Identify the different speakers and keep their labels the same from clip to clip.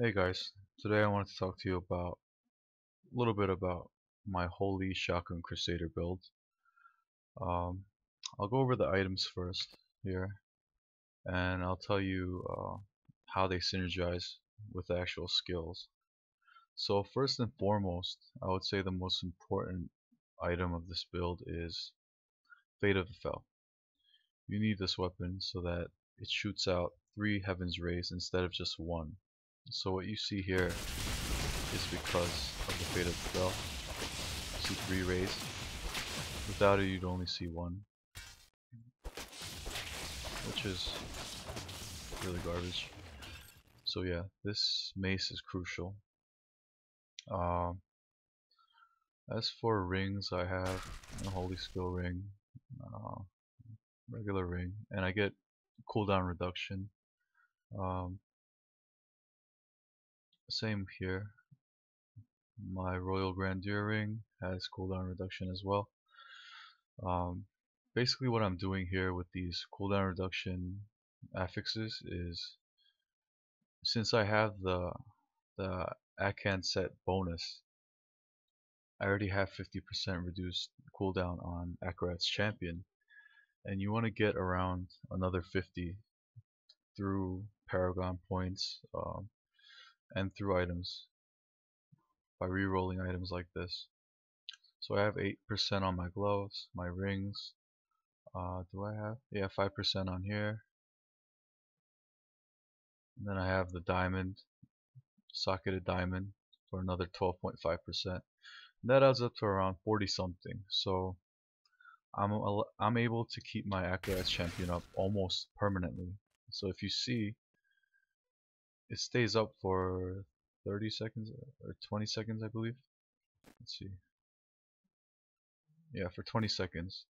Speaker 1: Hey guys, today I wanted to talk to you about a little bit about my holy shotgun Crusader build. Um, I'll go over the items first here, and I'll tell you how they synergize with the actual skills. So first and foremost, I would say the most important item of this build is Fate of the Fell. You need this weapon so that it shoots out 3 Heaven's Rays instead of just 1. So what you see here is because of the Fate of the Fell. You see 3 rays. Without it you'd only see 1, which is really garbage. So yeah, this mace is crucial. Um, as for rings, I have a holy skill ring, uh, regular ring, and I get cooldown reduction. Um, Same here. My royal grandeur ring has cooldown reduction as well. Um, Basically what I'm doing here with these cooldown reduction affixes is, since I have the Akan set bonus, I already have 50% reduced cooldown on Akarat's champion, and you want to get around another 50 through Paragon points and through items by re-rolling items like this. So I have 8% on my gloves, my rings. Do I have? Yeah, 5% on here. And then I have the diamond, socketed diamond for another 12.5%. That adds up to around 40 something. So I'm able to keep my Akarat's champion up almost permanently. So if you see, it stays up for 30 seconds or 20 seconds, I believe. Let's see. Yeah, for 20 seconds.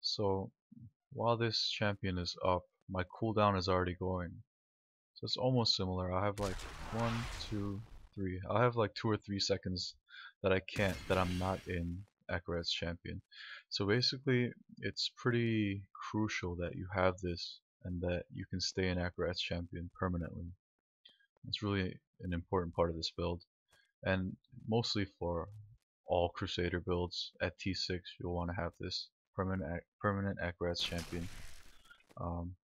Speaker 1: So while this champion is up, my cooldown is already going. So it's almost similar. I have like 1, 2, 3. I'll have like 2 or 3 seconds that I'm not in Akarat's champion. So basically, it's pretty crucial that you have this and that you can stay in Akarat's champion permanently. It's really an important part of this build, and mostly for all Crusader builds at T6, you'll want to have this permanent Akarat's champion. Um,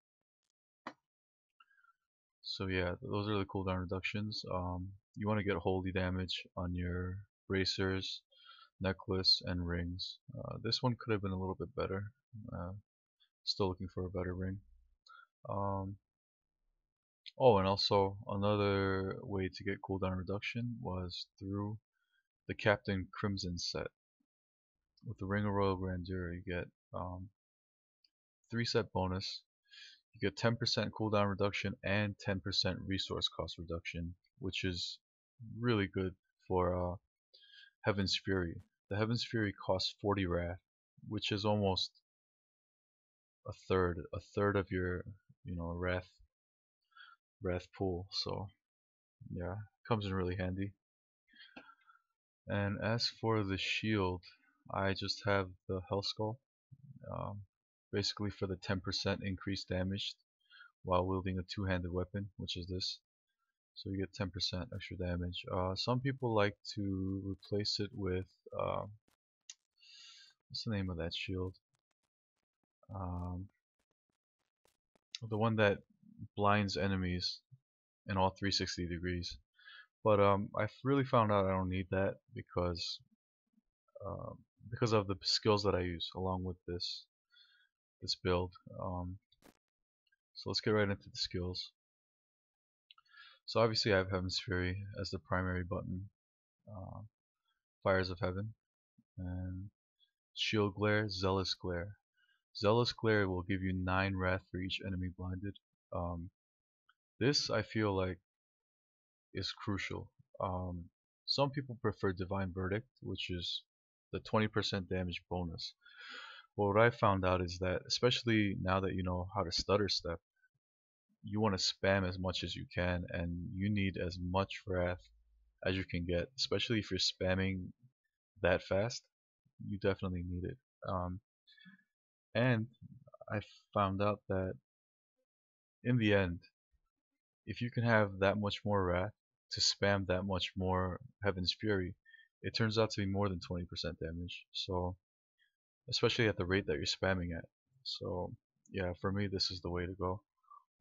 Speaker 1: So yeah, those are the cooldown reductions. You want to get holy damage on your bracers, necklace, and rings. This one could have been a little bit better. Still looking for a better ring. Um, oh, and also another way to get cooldown reduction was through the Captain Crimson set. With the Ring of Royal Grandeur, you get 3 set bonus. You get 10% cooldown reduction and 10% resource cost reduction, which is really good for Heaven's Fury. The Heaven's Fury costs 40 Wrath, which is almost a third of your, Wrath pool. So yeah, comes in really handy. And as for the shield, I just have the Hell Skull, um, basically for the 10% increased damage while wielding a two-handed weapon, which is this. So you get 10% extra damage. Some people like to replace it with what's the name of that shield? Um, the one that blinds enemies in all 360 degrees. But I've really found out I don't need that uh, because of the skills that I use along with this build. So let's get right into the skills. So obviously I have Heaven's Fury as the primary button, uh, Fires of Heaven, and Shield Glare, Zealous Glare. Zealous Glare will give you 9 Wrath for each enemy blinded. This I feel like is crucial. Some people prefer Divine Verdict, which is the 20% damage bonus. But what I found out is that, especially now that you know how to stutter step, you want to spam as much as you can, and you need as much Wrath as you can get, especially if you're spamming that fast. You definitely need it. And I found out that in the end, if you can have that much more Wrath to spam that much more Heaven's Fury, it turns out to be more than 20% damage. So, especially at the rate that you're spamming at. So, yeah, for me, this is the way to go,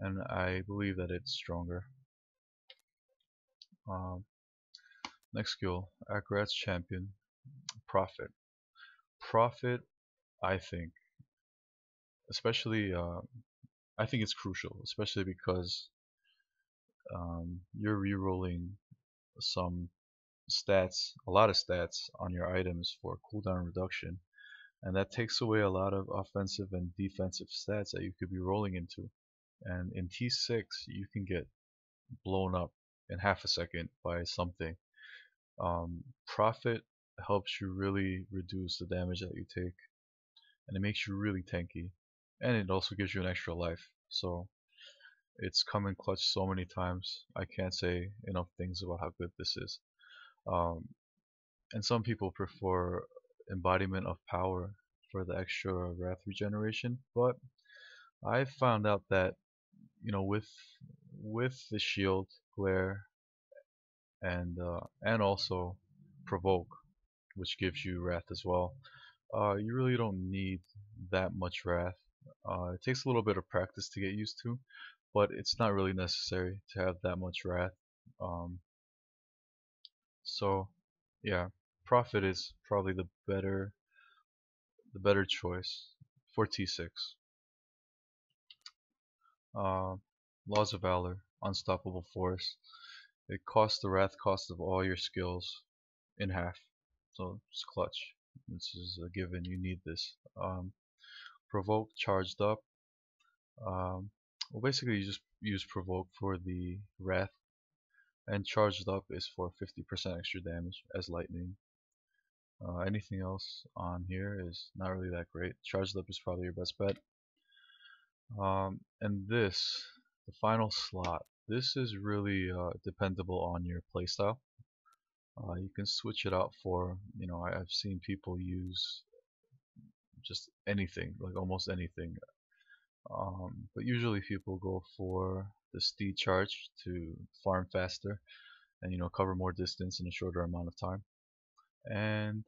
Speaker 1: and I believe that it's stronger. Um, Next skill, Akrat's Champion, Prophet. Prophet, I think, especially, I think it's crucial, especially because you're rerolling some stats, a lot of stats on your items for cooldown reduction, and that takes away a lot of offensive and defensive stats that you could be rolling into. And in T6, you can get blown up in half a second by something. Prophet helps you really reduce the damage that you take, and it makes you really tanky, and it also gives you an extra life. So it's come in clutch so many times. I can't say enough things about how good this is. Um, and some people prefer embodiment of power for the extra wrath regeneration, but I found out that with the shield, glare, and also provoke, which gives you wrath as well, you really don't need that much wrath. It takes a little bit of practice to get used to, but it's not really necessary to have that much wrath. Um, so yeah, Prophet is probably the better choice for T6. Uh, Laws of Valor, Unstoppable Force. It costs the wrath cost of all your skills in half. So it's clutch. This is a given. You need this. Provoke charged up. Well, basically you just use provoke for the wrath, and charged up is for 50% extra damage as lightning. Anything else on here is not really that great. Charged up is probably your best bet. And this, the final slot, this is really dependable on your playstyle. You can switch it out for, I've seen people use just anything, like almost anything. But usually people go for the speed charge to farm faster and cover more distance in a shorter amount of time. And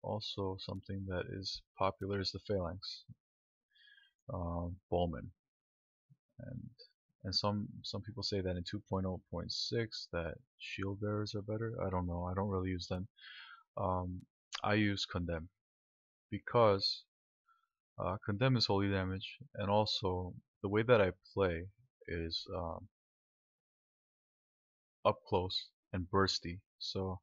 Speaker 1: also something that is popular is the phalanx, bowman, and some people say that in 2.0.6 that shield bearers are better. I don't know. I don't really use them. I use condemn because condemn is holy damage, and also the way that I play is up close and bursty. So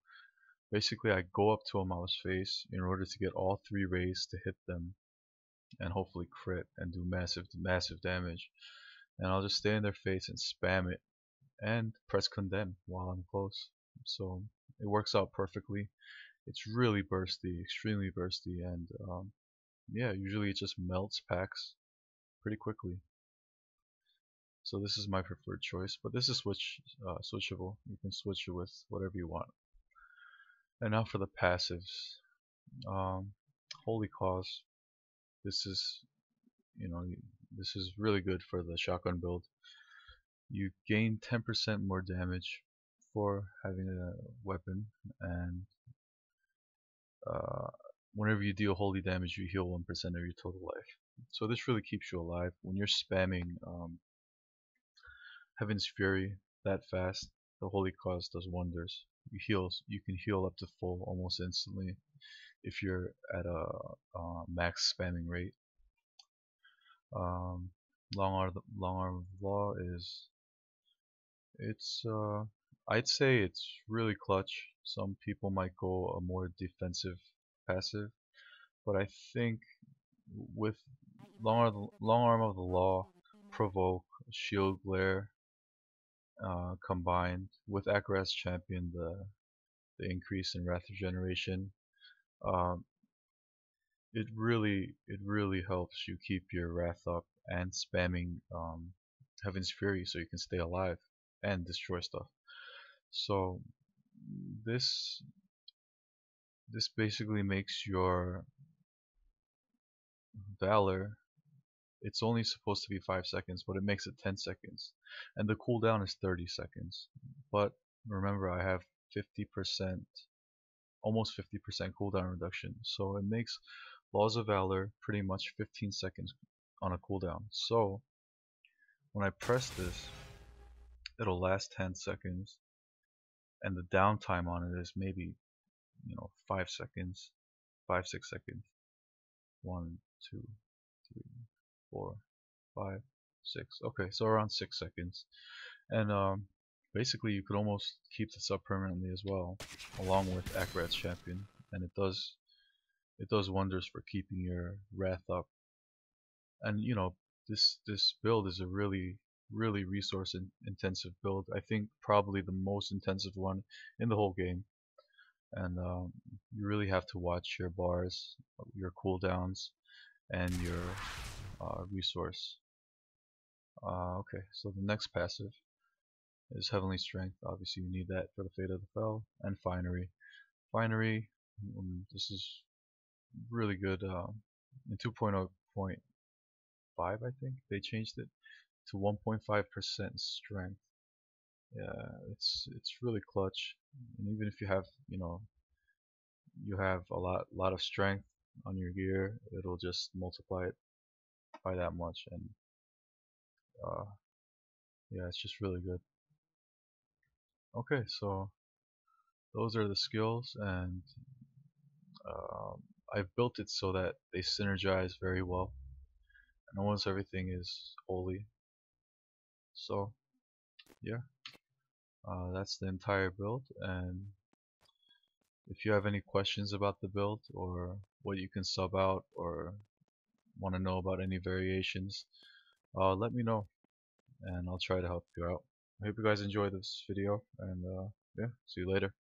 Speaker 1: basically I go up to a mouse face in order to get all 3 rays to hit them and hopefully crit and do massive damage. And I'll just stay in their face and spam it and press condemn while I'm close. So it works out perfectly. It's really bursty, extremely bursty, and yeah, usually it just melts packs pretty quickly. So this is my preferred choice, but this is switchable. You can switch it with whatever you want. And now for the passives. Holy Cause. This is, this is really good for the shotgun build. You gain 10% more damage for having a weapon, and whenever you deal holy damage, you heal 1% of your total life. So this really keeps you alive. When you're spamming Heaven's Fury that fast, the Holy Cause does wonders. You can heal up to full almost instantly if you're at a max spamming rate. Long arm of law is I'd say it's really clutch. Some people might go a more defensive passive, but I think with long arm of the law, provoke, shield glare, combined with Akrat's Champion, the increase in wrath regeneration, um, it really helps you keep your wrath up and spamming Heaven's Fury so you can stay alive and destroy stuff. So this basically makes your Valor, it's only supposed to be 5 seconds, but it makes it 10 seconds, and the cooldown is 30 seconds. But remember I have 50%, almost 50% cooldown reduction, so it makes Laws of Valor pretty much 15 seconds on a cooldown. So when I press this, it'll last 10 seconds, and the downtime on it is maybe 5 seconds, 5-6 seconds. 1, 2, 3, 4, 5, 6. Okay, so around 6 seconds. And basically you could almost keep this up permanently as well, along with Akrat's Champion, and it does wonders for keeping your wrath up. And this build is a really resource intensive build. I think probably the most intensive one in the whole game. And you really have to watch your bars, your cooldowns, and your resource. Okay, so the next passive is Heavenly Strength. Obviously you need that for the Fate of the Fell. And Finery. Finery, this is really good. In 2.0.5 I think they changed it to 1.5% strength. Yeah, it's really clutch. And even if you have a lot of strength on your gear, it'll just multiply it by that much. And uh, yeah, it's just really good. Okay, so those are the skills, and I've built it so that they synergize very well, and almost everything is holy. So yeah, that's the entire build. And if you have any questions about the build, or what you can sub out, or want to know about any variations, let me know, and I'll try to help you out. I hope you guys enjoyed this video, and yeah, see you later.